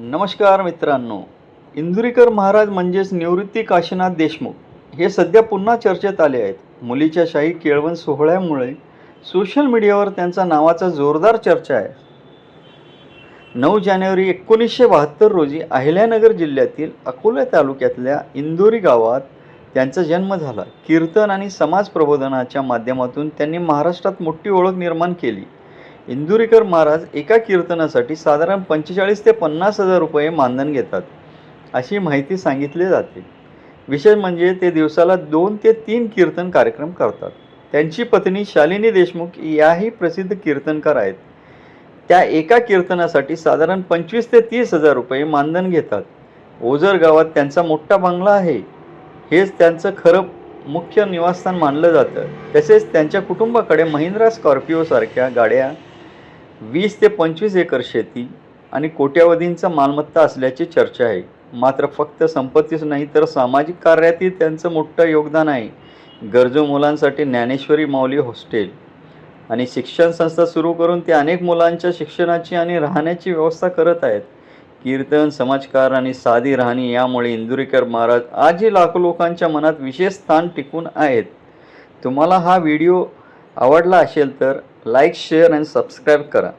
नमस्कार मित्रांनो, इंदुरीकर महाराज म्हणजेच निवृत्ती काशीनाथ देशमुख हे सध्या पुन्हा चर्चेत आले आहेत. मुलीच्या शाही केळवण सोहळ्यामुळे सोशल मीडियावर त्यांच्या नावाचा जोरदार चर्चा आहे. 9 जानेवारी 1972 रोजी अहिल्यानगर जिल्ह्यातील अकोला तालुक्यातल्या इंदोरी गावात त्यांचा जन्म झाला. कीर्तन आणि समाज प्रबोधनाच्या माध्यमातून त्यांनी महाराष्ट्रात मोठी ओळख निर्माण केली. इंदुरीकर महाराज एका कीर्तनासाठी साधारण 45 ते 50 हजार रुपये मानधन घेतात, अशी माहिती सांगितली जाते. विशेष म्हणजे ते दिवसाला 2 ते 3 कीर्तन कार्यक्रम करतात. त्यांची पत्नी शालिनी देशमुख याही प्रसिद्ध कीर्तनकार आहेत. त्या एका कीर्तनासाठी साधारण 25 ते 30 हजार रुपये मानधन घेतात. ओझर गावात त्यांचा मोठा बंगला आहे. हेच त्यांचं खरं मुख्य निवासस्थान मानलं जातं. तसेच त्यांच्या कुटुंबाकडे महिंद्रा स्कॉर्पिओ सारख्या गाड्या, 20 ते 25 एकर शेती आणि कोट्यावधींचा मालमत्ता असल्याची चर्चा आहे. मात्र फक्त संपत्तीच नाही तर सामाजिक कार्यातही त्यांचं मोठं योगदान आहे. गरजू मुलांसाठी ज्ञानेश्वरी माऊली हॉस्टेल आणि शिक्षण संस्था सुरू करून ते अनेक मुलांच्या शिक्षणाची आणि राहण्याची व्यवस्था करत आहेत. कीर्तन, समाजकार आणि साधी राहणी यामुळे इंदुरीकर महाराज आजही लाखो लोकांच्या मनात विशेष स्थान टिकून आहेत. तुम्हाला हा व्हिडिओ आवडला असेल तर लाईक, शेअर आणि सबस्क्राईब करा.